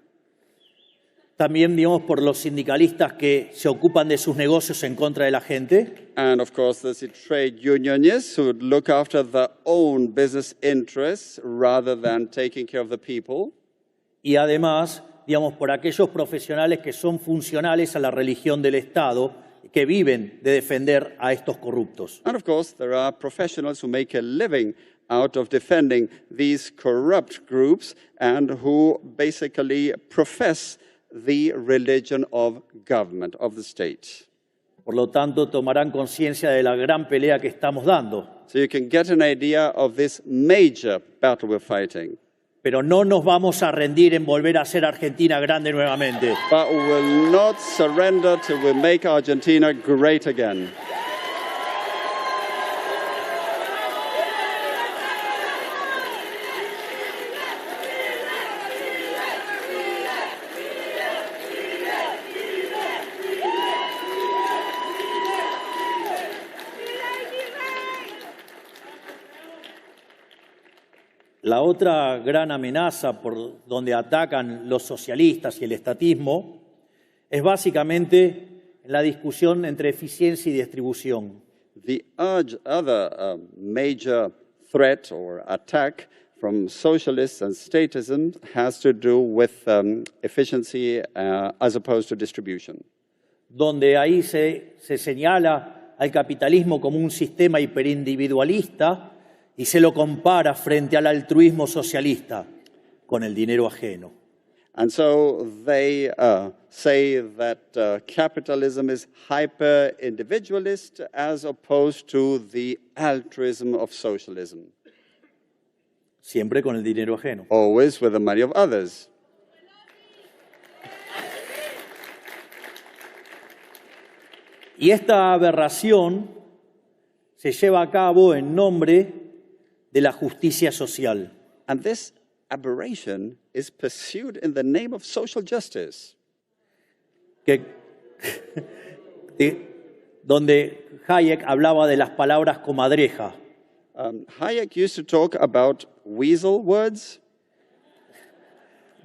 También, digamos, por los sindicalistas que se ocupan de sus negocios en contra de la gente. And of course, there's the trade unionists who look after their own business interests rather than taking care of the people. Y además, digamos, por aquellos profesionales que son funcionales a la religión del Estado, que viven de defender a estos corruptos. And of course, there are professionals who make a living out of defending these corrupt groups and who basically profess the religion of government, of the state. Por lo tanto, tomarán conciencia de la gran pelea que estamos dando. So you can get an idea of this major battle we're fighting. Pero no nos vamos a rendir en volver a ser Argentina grande nuevamente. But we will not surrender till we make Argentina great again. La otra gran amenaza por donde atacan los socialistas y el estatismo es básicamente la discusión entre eficiencia y distribución. The other major threat or attack from socialists and statism has to do with efficiency as opposed to distribution. Donde ahí se señala al capitalismo como un sistema hiperindividualista y se lo compara frente al altruismo socialista con el dinero ajeno. And so they say that capitalism is hyper-individualist as opposed to the altruism of socialism. Siempre con el dinero ajeno. Always with the money of others. Y esta aberración se lleva a cabo en nombre de la justicia social. And this aberration is pursued in the name of social justice. Donde Hayek hablaba de las palabras comadreja. Hayek used to talk about weasel words,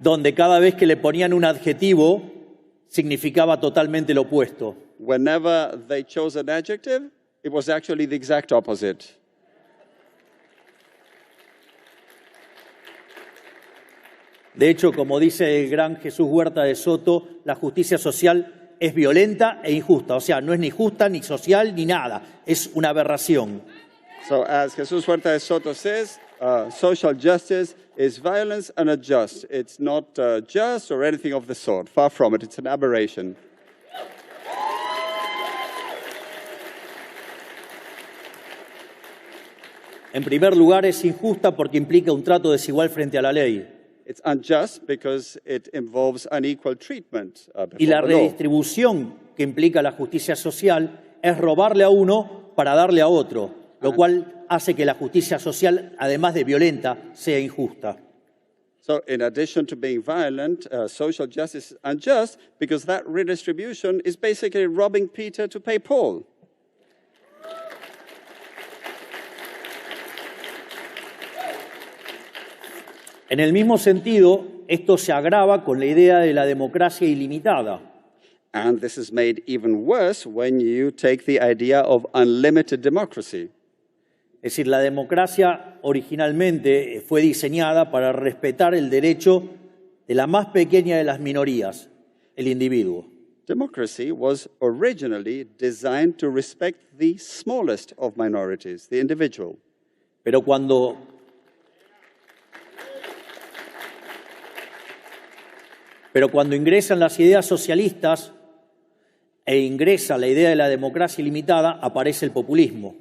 donde cada vez que le ponían un adjetivo significaba totalmente lo opuesto. Whenever they chose an adjective, it was actually the exact opposite. De hecho, como dice el gran Jesús Huerta de Soto, la justicia social es violenta e injusta. O sea, no es ni justa, ni social, ni nada. Es una aberración. So as Jesús Huerta de Soto says, social justice is violence and unjust. It's not just or anything of the sort. Far from it. It's an aberration. En primer lugar, es injusta porque implica un trato desigual frente a la ley. It's unjust because it involves unequal treatment Y la before the law. redistribución que implica la justicia social es robarle a uno para darle a otro, lo cual hace que la justicia social, además de violenta, sea injusta. So in addition to being violent, social justice is unjust because that redistribution is basically robbing Peter to pay Paul. En el mismo sentido, esto se agrava con la idea de la democracia ilimitada. And this is made even worse when you take the idea of unlimited democracy. Es decir, la democracia originalmente fue diseñada para respetar el derecho de la más pequeña de las minorías, el individuo. Democracy was originally designed to respect the smallest of minorities, the individual. Pero cuando ingresan las ideas socialistas e ingresa la idea de la democracia ilimitada, aparece el populismo.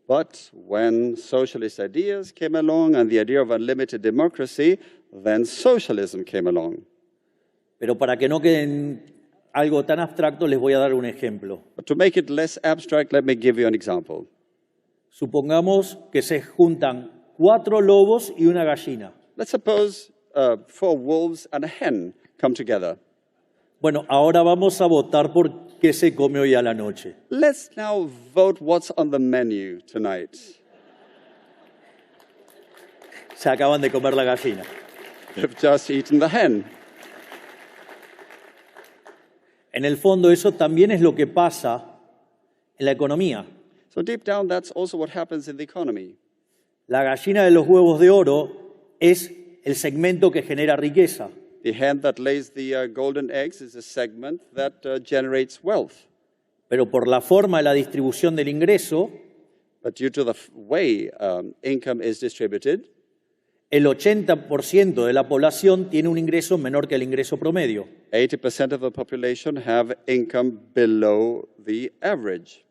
But when socialist ideas came along and the idea of unlimited democracy, then socialism came along. Pero para que no quede en algo tan abstracto, les voy a dar un ejemplo. But to make it less abstract, let me give you an example. Supongamos que se juntan 4 lobos y una gallina. Let's suppose 4 wolves and a hen come together. Bueno, ahora vamos a votar por qué se come hoy a la noche. Let's now vote what's on the menu tonight. Se acaban de comer la gallina. They've just eaten the hen. En el fondo, eso también es lo que pasa en la economía. So deep down, that's also what happens in the economy. La gallina de los huevos de oro es el segmento que genera riqueza. The hen that lays the golden eggs is a segment that generates wealth. Pero por la forma de la distribución del ingreso, But due to the way income is distributed, el 80% de la población tiene un ingreso menor que el ingreso promedio. 80% of the population have income below the average.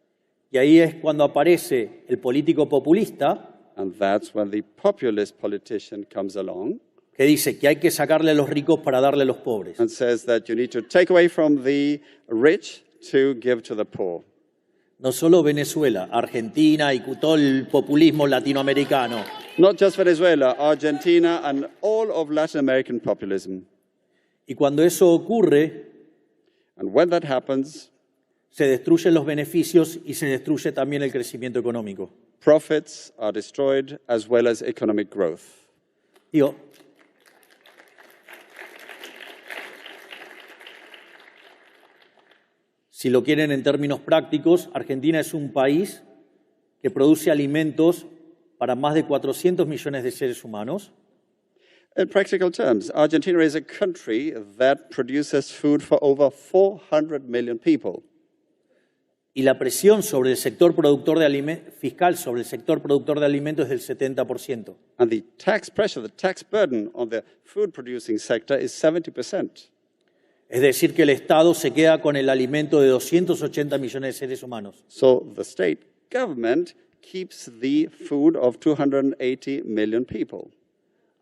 Y ahí es cuando aparece el político populista, And that's when the populist politician comes along que dice que hay que sacarle a los ricos para darle a los pobres. and says that you need to take away from the rich to give to the poor. No solo Venezuela, Argentina y todo el populismo latinoamericano. Not just Venezuela, Argentina, and all of Latin American populism. Y cuando eso ocurre, And when that happens, se destruyen los beneficios y se destruye también el crecimiento económico. profits are destroyed as well as economic growth. Digo, si lo quieren en términos prácticos, Argentina es un país que produce alimentos para más de 400 millones de seres humanos. In practical terms, Argentina is a country that produces food for over 400 million people. Y la presión sobre el sector productor de fiscal sobre el sector productor de alimentos es del 70%. And the tax pressure, the tax burden on the food producing sector is 70%. Es decir, que el Estado se queda con el alimento de 280 millones de seres humanos. So the state government keeps the food of 280 million people.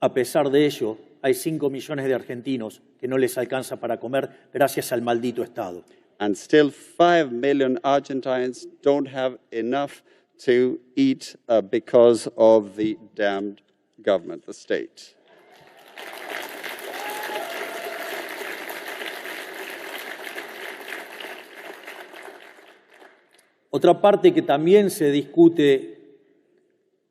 A pesar de ello, hay 5 millones de argentinos que no les alcanza para comer gracias al maldito Estado. And still 5 million Argentines don't have enough to eat because of the damned government, the state. Otra parte que también se discute,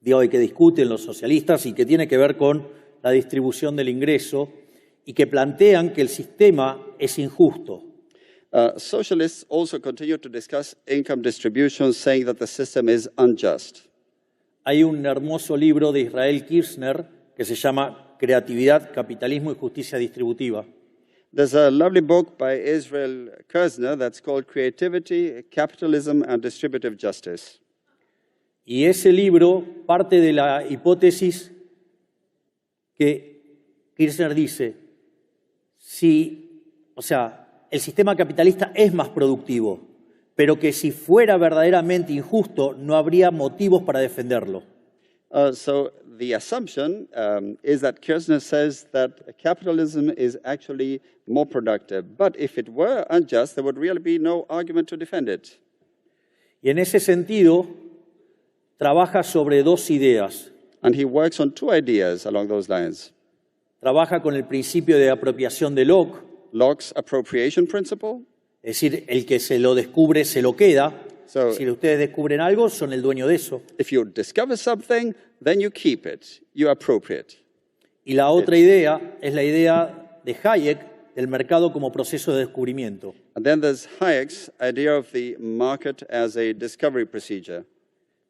y que discuten los socialistas y que tiene que ver con la distribución del ingreso y que plantean que el sistema es injusto. Socialists also continue to discuss income distribution, saying that the system is unjust. Hay un hermoso libro de Israel Kirzner que se llama Creatividad, Capitalismo y Justicia Distributiva. There's a lovely book by Israel Kirzner that's called Creativity, Capitalism, and Distributive Justice. Y ese libro parte de la hipótesis que Kirzner dice, el sistema capitalista es más productivo, pero que si fuera verdaderamente injusto no habría motivos para defenderlo. So the assumption is that Kirzner says that capitalism is actually more productive. But if it were unjust, there would really be no argument to defend it. Y en ese sentido, trabaja sobre 2 ideas. And he works on 2 ideas along those lines. trabaja con el principio de apropiación de Locke, Locke's appropriation principle. es decir, el que se lo descubre se lo queda. So- Si ustedes descubren algo, son el dueño de eso. If you discover something, then you keep it, you appropriate. Y la otra idea es la idea de Hayek del mercado como proceso de descubrimiento. And then there's Hayek's idea of the market as a discovery procedure.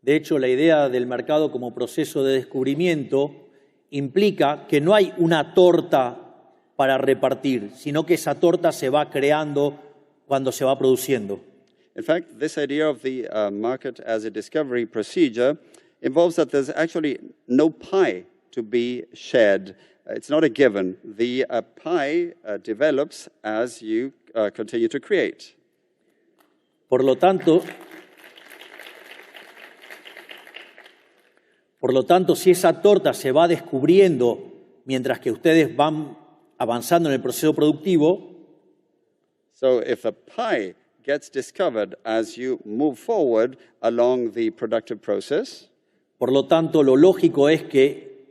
De hecho, la idea del mercado como proceso de descubrimiento implica que no hay una torta para repartir, sino que esa torta se va creando cuando se va produciendo. In fact, this idea of the market as a discovery procedure involves that there's actually no pie to be shared. It's not a given. The pie develops as you continue to create. Por lo tanto, si esa torta se va descubriendo mientras que ustedes van avanzando en el proceso productivo, So if a pie gets discovered as you move forward along the productive process, por lo tanto, lo lógico es que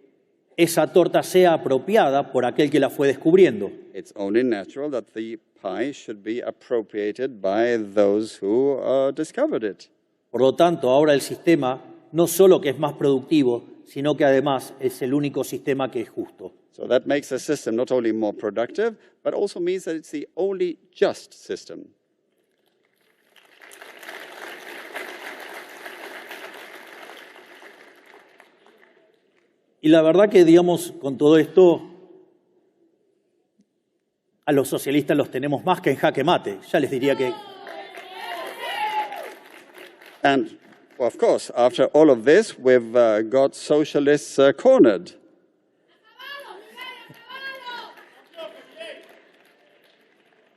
esa torta sea apropiada por aquel que la fue descubriendo. it's only natural that the pie should be appropriated by those who discovered it. Por lo tanto, ahora el sistema no solo que es más productivo, sino que además es el único sistema que es justo. So that makes the system not only more productive, but also means that it's the only just system. Y la verdad que, digamos, con todo esto, a los socialistas los tenemos más que en jaque mate. Ya les diría que And, well, of course, after all of this, we've got socialists cornered.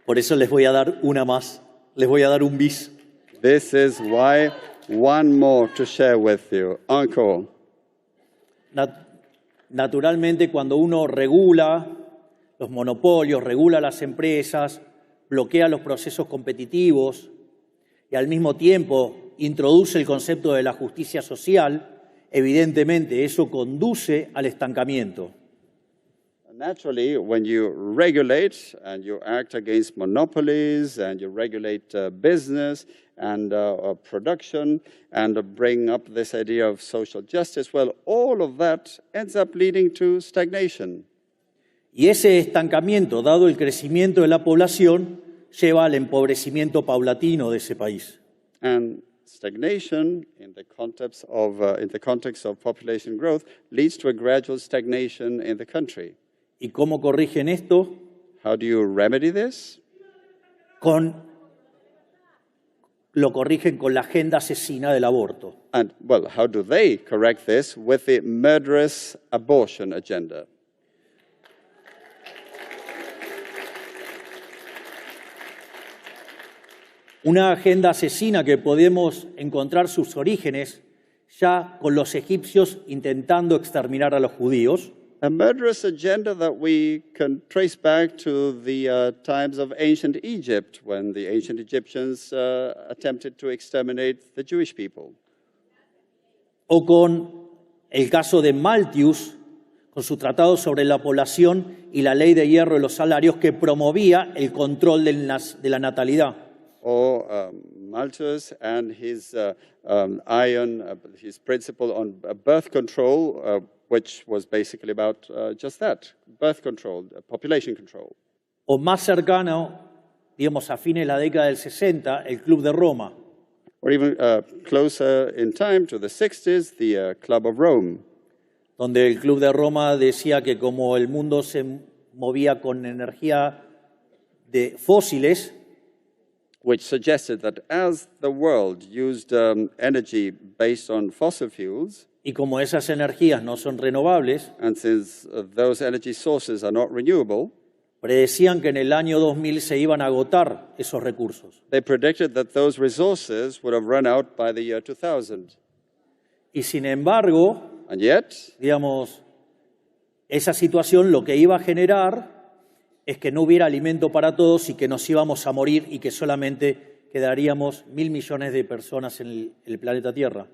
por eso les voy a dar una más, les voy a dar un bis. This is why one more to share with you. Encore. Naturalmente, cuando uno regula los monopolios, regula las empresas, bloquea los procesos competitivos y al mismo tiempo introduce el concepto de la justicia social, evidentemente eso conduce al estancamiento. Naturally, when you regulate and you act against monopolies and you regulate business and production and bring up this idea of social justice, well, all of that ends up leading to stagnation. Y ese estancamiento, dado el crecimiento de la población, lleva al empobrecimiento paulatino de ese país. And stagnation in the context of population growth leads to a gradual stagnation in the country. ¿Y cómo corrigen esto? How do you remedy this? Lo corrigen con la agenda asesina del aborto. And, well, how do they correct this? With the murderous abortion agenda. Una agenda asesina que podemos encontrar sus orígenes ya con los egipcios intentando exterminar a los judíos. A murderous agenda that we can trace back to the times of ancient Egypt, when the ancient Egyptians attempted to exterminate the Jewish people. O con el caso de Malthus, con su tratado sobre la población y la ley de hierro de los salarios que promovía el control de la natalidad. Or Malthus and his his principle on birth control, which was basically about just that, birth control, population control. O más cercano, digamos, a fines de la década del 60, el Club de Roma. Or even closer in time to the 60s, the Club of Rome. Donde el Club de Roma decía que como el mundo se movía con energía de fósiles, which suggested that as the world used energy based on fossil fuels, y como esas energías no son renovables, and since those energy sources are not renewable, predecían que en el año 2000 se iban a agotar esos recursos. they predicted that those resources would have run out by the year 2000. Y sin embargo, And yet, digamos, esa situación lo que iba a generar es que no hubiera alimento para todos y que nos íbamos a morir y que solamente quedaríamos 1.000 millones de personas en el planeta Tierra.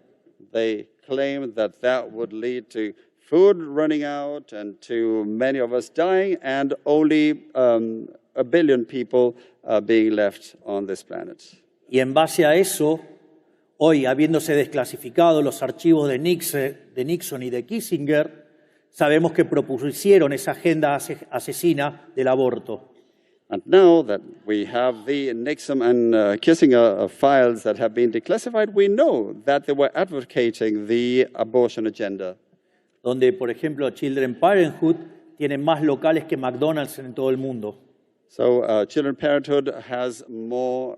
they claimed that that would lead to food running out and to many of us dying, and only a billion people being left on this planet. Y en base a eso, hoy, habiéndose desclasificado los archivos de Nixon y de Kissinger, sabemos que propusieron esa agenda asesina del aborto. And now that we have the Nixon and Kissinger files that have been declassified, we know that they were advocating the abortion agenda. Donde, por ejemplo, Children's Parenthood tiene más locales que McDonald's en todo el mundo. So Children's Parenthood has more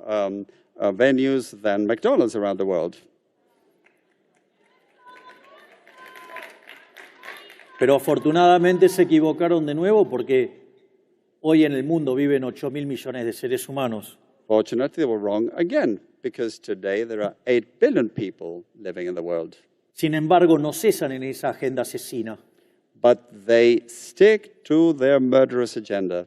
venues than McDonald's around the world. Pero afortunadamente se equivocaron de nuevo porque hoy en el mundo viven 8.000 millones de seres humanos. Fortunately, they were wrong again, because today there are 8 billion people living in the world. Sin embargo, no cesan en esa agenda asesina. But they stick to their murderous agenda.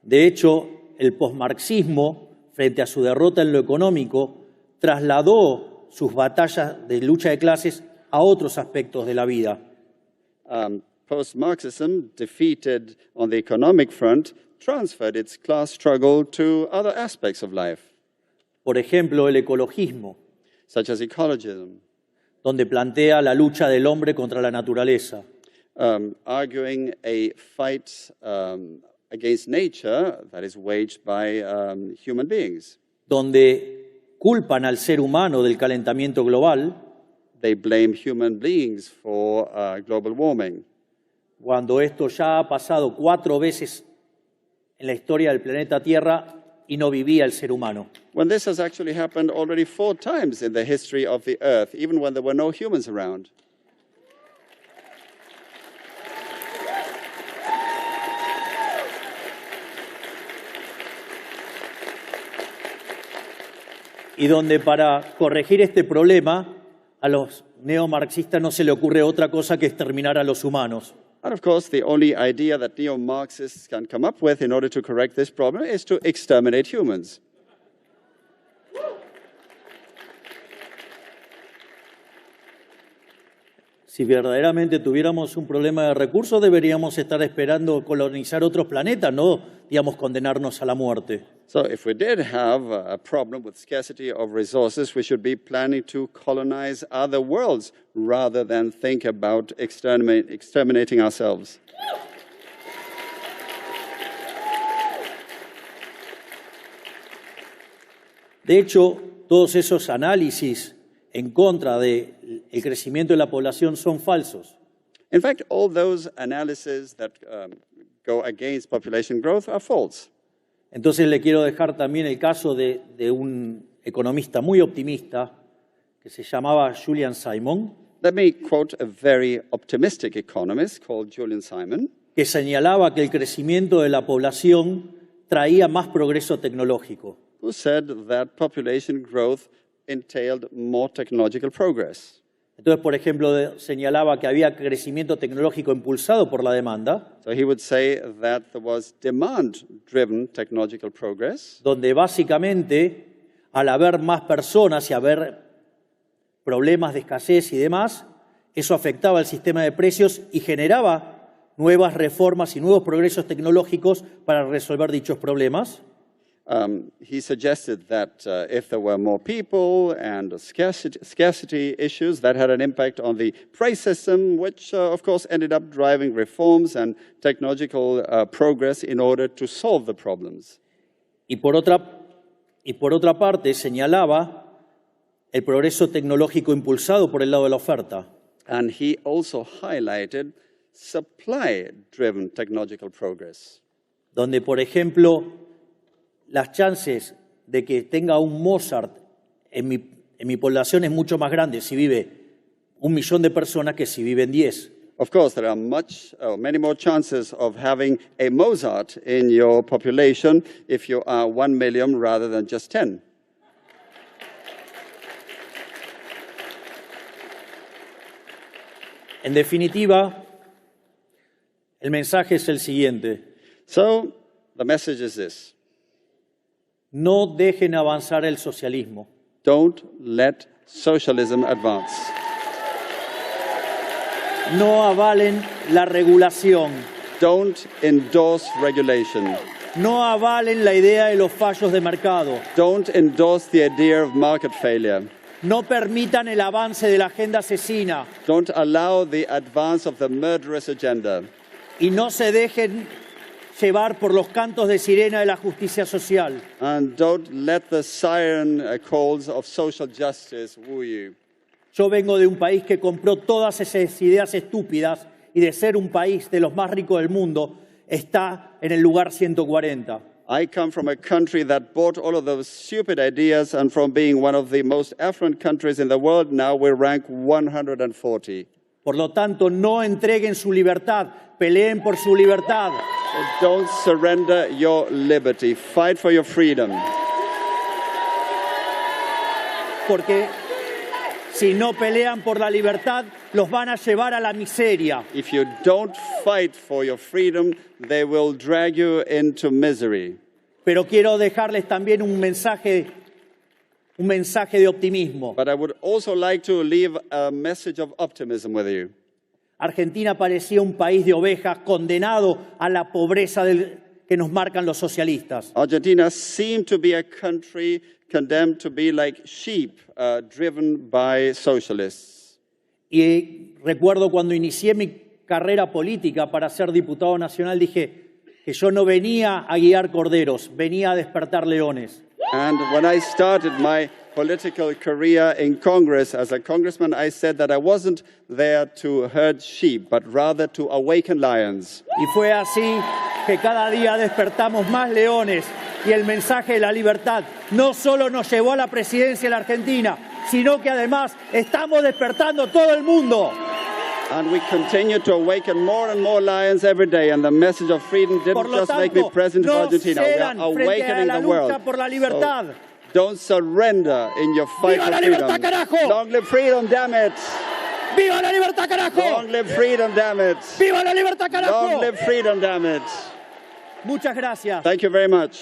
De hecho, el posmarxismo, frente a su derrota en lo económico, trasladó sus batallas de lucha de clases a otros aspectos de la vida. Post-Marxism, defeated on the economic front, transferred its class struggle to other aspects of life, Por ejemplo, el ecologismo, such as ecologism, donde plantea la lucha del hombre contra la naturaleza. arguing a fight against nature that is waged by human beings. Donde culpan al ser humano del calentamiento global, They blame human beings for global warming, cuando esto ya ha pasado 4 veces en la historia del planeta Tierra y no vivía el ser humano. when this has actually happened already 4 times in the history of the Earth, even when there were no humans around. Y donde para corregir este problema a los neomarxistas no se le ocurre otra cosa que exterminar a los humanos. And of course, the only idea that neo-Marxists can come up with in order to correct this problem is to exterminate humans. Si verdaderamente tuviéramos un problema de recursos, deberíamos estar esperando colonizar otros planetas, no, digamos, condenarnos a la muerte. So if we did have a problem with scarcity of resources, we should be planning to colonize other worlds rather than think about exterminating ourselves. De hecho, todos esos análisis en contra del crecimiento de la población son falsos. In fact, all those analyses that go against population growth are false. Entonces le quiero dejar también el caso de un economista muy optimista que se llamaba Julian Simon, Let me quote a very optimistic economist called Julian Simon, que señalaba que el crecimiento de la población traía más progreso tecnológico. who said that population growth entailed more technological progress. Entonces, por ejemplo, señalaba que había crecimiento tecnológico impulsado por la demanda, So he would say that there was demand-driven technological progress, donde básicamente, al haber más personas y haber problemas de escasez y demás, eso afectaba al sistema de precios y generaba nuevas reformas y nuevos progresos tecnológicos para resolver dichos problemas. he suggested that if there were more people and scarcity issues, that had an impact on the price system, which of course ended up driving reforms and technological progress in order to solve the problems. Y por otra parte, señalaba el progreso tecnológico impulsado por el lado de la oferta. And he also highlighted supply-driven technological progress, Donde, por ejemplo, las chances de que tenga un Mozart en mi población es mucho más grande si vive 1 millón de personas que si viven 10. Of course, there are many more chances of having a Mozart in your population if you are 1 million rather than just 10. En definitiva, el mensaje es el siguiente: So the message is this: no dejen avanzar el socialismo. don't let socialism advance. no avalen la regulación, Don't endorse regulation. no avalen la idea de los fallos de mercado, Don't endorse the idea of market failure. no permitan el avance de la agenda asesina Don't allow the advance of the murderous agenda. y no se dejen llevar por los cantos de sirena de la justicia social. And don't let the siren calls of social justice woo you. Yo vengo de un país que compró todas esas ideas estúpidas y de ser un país de los más ricos del mundo, está en el lugar 140. I come from a country that bought all of those stupid ideas, and from being one of the most affluent countries in the world, now we rank 140. Por lo tanto, no entreguen su libertad, peleen por su libertad. Don't surrender your liberty. Fight for your freedom. Porque si no pelean por la libertad, los van a llevar a la miseria. If you don't fight for your freedom, they will drag you into misery. Pero quiero dejarles también un mensaje de optimismo. But I would also like to leave a message of optimism with you. Argentina parecía un país de ovejas condenado a la pobreza que nos marcan los socialistas. Argentina seemed to be a country condemned to be like sheep driven by socialists. Y recuerdo cuando inicié mi carrera política para ser diputado nacional, dije que yo no venía a guiar corderos, venía a despertar leones. And when I started my political career in Congress as a congressman, I said that I wasn't there to herd sheep, but rather to awaken lions. Y fue así que cada día despertamos más leones y el mensaje de la libertad no solo nos llevó a la presidencia de la Argentina, sino que además estamos despertando todo el mundo. And we continue to awaken more and more lions every day. And the message of freedom didn't just make me president of Argentina. We are awakening the world. Por la libertad. So don't surrender in your fight ¡Viva for la freedom. libertad, carajo! Long live freedom, damn it! ¡Viva la libertad, carajo! Long live freedom, damn it! ¡Viva la libertad, carajo! Long live freedom, damn it! Muchas gracias. Thank you very much.